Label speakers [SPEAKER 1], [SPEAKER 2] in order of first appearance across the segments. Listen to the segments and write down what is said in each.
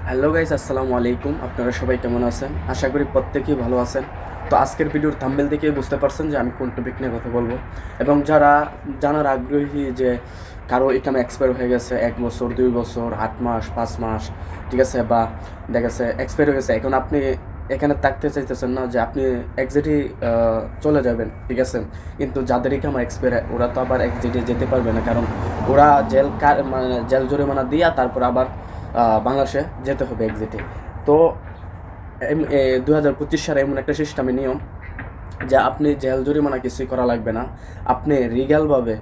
[SPEAKER 1] Hello guys, আসসালামু আলাইকুম। আপনারা সবাই কেমন আছেন? আশা করি প্রত্যেকেই ভালো আছেন। তো আজকের ভিডিওর থাম্বনেল দেখে বুঝতে পারছেন যে আমি কোন টপিক নিয়ে কথা বলবো। এবং যারা জানার আগ্রহী যে কারো ইকামা এক্সপায়ার হয়ে গেছে 1 বছর, 2 বছর, 8 মাস, 5 মাস, ঠিক আছে, বা দেখা গেছে এক্সপায়ার হয়ে গেছে, এখন আপনি এখানে থাকতে চাইতেছেন না, যে আপনি এক্সিটই চলে যাবেন, ঠিক আছে। কিন্তু যাদের ইকামা এক্সপায়ার, ওরা তো আবার এক্সিটে যেতে পারবে না, কারণ ওরা মানে জেল জরিমানা দিয়া তারপর আবার বাংলাদেশে যেতে হবে এক্সিটে। তো 2025 সালে এমন একটা সিস্টেমে নিয়ম যে আপনি জেল জরিমানা কিছুই করা লাগবে না। আপনি লিগ্যালভাবে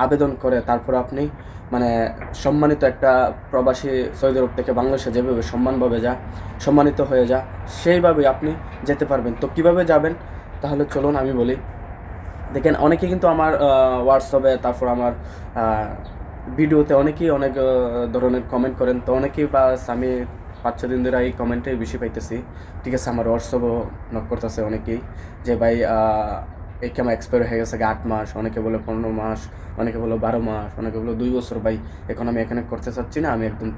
[SPEAKER 1] আবেদন করে তারপর আপনি মানে সম্মানিত একটা প্রবাসী সৌদি আরব থেকে বাংলাদেশে যেভাবে সম্মানিত হয়ে যা, সেইভাবে আপনি যেতে পারবেন। তো কিভাবে যাবেন তাহলে চলুন আমি বলি। দেখেন, অনেকে কিন্তু আমার হোয়াটসঅ্যাপে, তারপর আমার ভিডিওতে অনেকেই অনেক ধরনের কমেন্ট করেন। তো অনেকেই আমি 5-6 দিন ধরে এই কমেন্টটাই বেশি পাইতেছি, ঠিক আছে। আমার হোয়াটসঅ্যাপও নক করতেছে অনেকেই, যে ভাই এই কেমন এক্সপায়ার হয়ে গেছে 8 মাস, অনেকে বলে 15 মাস, অনেকে বলে 12 মাস, অনেকে বলে 2 বছর। ভাই এখন আমি এখানে করতে চাচ্ছি না, আমি একদম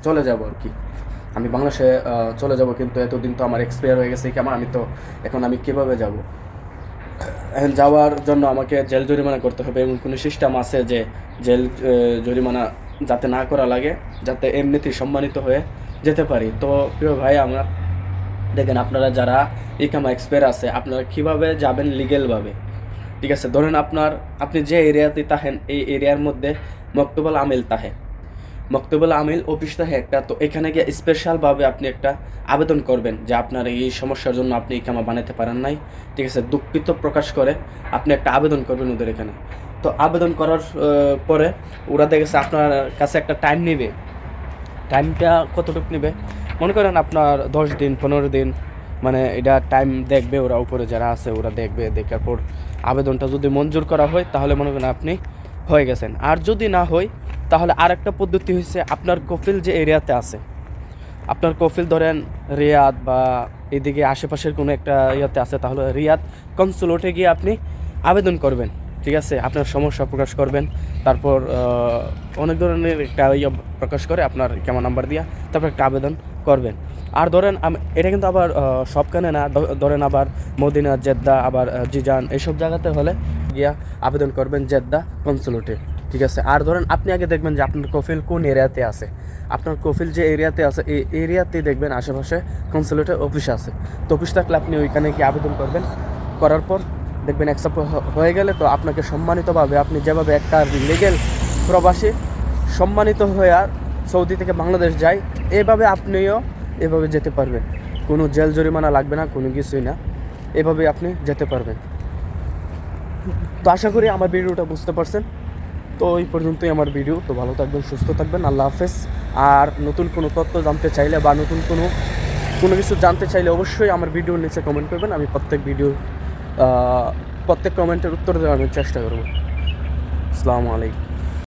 [SPEAKER 1] চলে যাব আর কি। আমি বাংলাদেশে চলে যাব, কিন্তু এতদিন তো আমার এক্সপায়ার হয়ে গেছে কেমন, এখন আমি কীভাবে যাব? এখন যাওয়ার জন্য আমাকে জেল জরিমানা করতে হবে, এমন কোনো সিস্টেম আছে যে জেল জরিমানা যাতে না করা লাগে, যাতে এমনিতেই সম্মানিত হয়ে যেতে পারি? তো প্রিয় ভাই, আমরা দেখেন, আপনারা যারা ইকামা এক্সপায়ার আছে, আপনারা কীভাবে যাবেন লিগেলভাবে, ঠিক আছে। ধরেন আপনি যে এরিয়াতে থাকেন, এই এরিয়ার মধ্যে মক্তবুল আমিল থাকে, মক্তবুল আমিল অফিস থাকে একটা। তো এখানে গিয়ে স্পেশালভাবে আপনি একটা আবেদন করবেন যে আপনার এই সমস্যার জন্য আপনি ইকামা বানাতে পারেন নাই, ঠিক আছে। দুঃখিত প্রকাশ করে আপনি একটা আবেদন করবেন ওদের এখানে। তো আবেদন করার পরে ওরা দেখেছে আপনার কাছে একটা টাইম নেবে। টাইমটা কতটুকু নেবে? মনে করেন আপনার 10 দিন, 15 দিন, মানে এটা টাইম দেখবে ওরা, উপরে যারা আছে ওরা দেখবে। দেখার পর আবেদনটা যদি মঞ্জুর করা হয় তাহলে মনে করেন আপনি হয়ে গেছেন। আর যদি না হয় তাহলে আরেকটা পদ্ধতি হচ্ছে, আপনার কফিল যে এরিয়াতে আছে, আপনার কফিল ধরেন রিয়াদ বা এদিকে আশেপাশের কোনো একটা ইয়েতে আছে, তাহলে রিয়াদ কনসুলেটে গিয়ে আপনি আবেদন করবেন, ঠিক আছে। আপনার সমস্যা প্রকাশ করবেন, তারপর অনেক ধরনের একটা প্রকাশ করে আপনার কেমন নাম্বার দিয়া তারপর একটা আবেদন করবেন। আর ধরেন এটা কিন্তু আবার সবখানে না, ধরেন আবার মদিনা, জেদ্দা, আবার জিজান, এইসব জায়গাতে হলে গিয়া আবেদন করবেন জেদ্দা কনসুলেটে, ঠিক আছে। আর ধরেন আপনি আগে দেখবেন যে আপনার কফিল কোন এরিয়াতে আছে। আপনার কফিল যে এরিয়াতে আছে, এই এরিয়াতেই দেখবেন আশেপাশে কনসুলেটের অফিস আছে। তো অফিস থাকলে আপনি ওইখানে গিয়ে আবেদন করবেন। করার পর দেখবেন অ্যাকসেপ্ট হয়ে গেলে তো আপনাকে সম্মানিতভাবে, আপনি যেভাবে একটা লিগেল প্রবাসী সম্মানিত হয়ে সৌদি থেকে বাংলাদেশ যায়, আপনিও এভাবে যেতে পারবেন। কোনো জেল জরিমানা লাগবে না, কোনো কিছুই না, এভাবে আপনি যেতে পারবেন। তো আশা করি আমার ভিডিওটা বুঝতে পারছেন। তো এই পর্যন্তই আমার ভিডিও। তো ভালো থাকবেন, সুস্থ থাকবেন, আল্লাহ হাফেজ। আর নতুন কোনো তথ্য জানতে চাইলে বা নতুন কোনো কিছু জানতে চাইলে অবশ্যই আমার ভিডিওর নিচে কমেন্ট করবেন। আমি প্রত্যেক কমেন্টের উত্তর দেওয়ার চেষ্টা করব। আসসালামু আলাইকুম।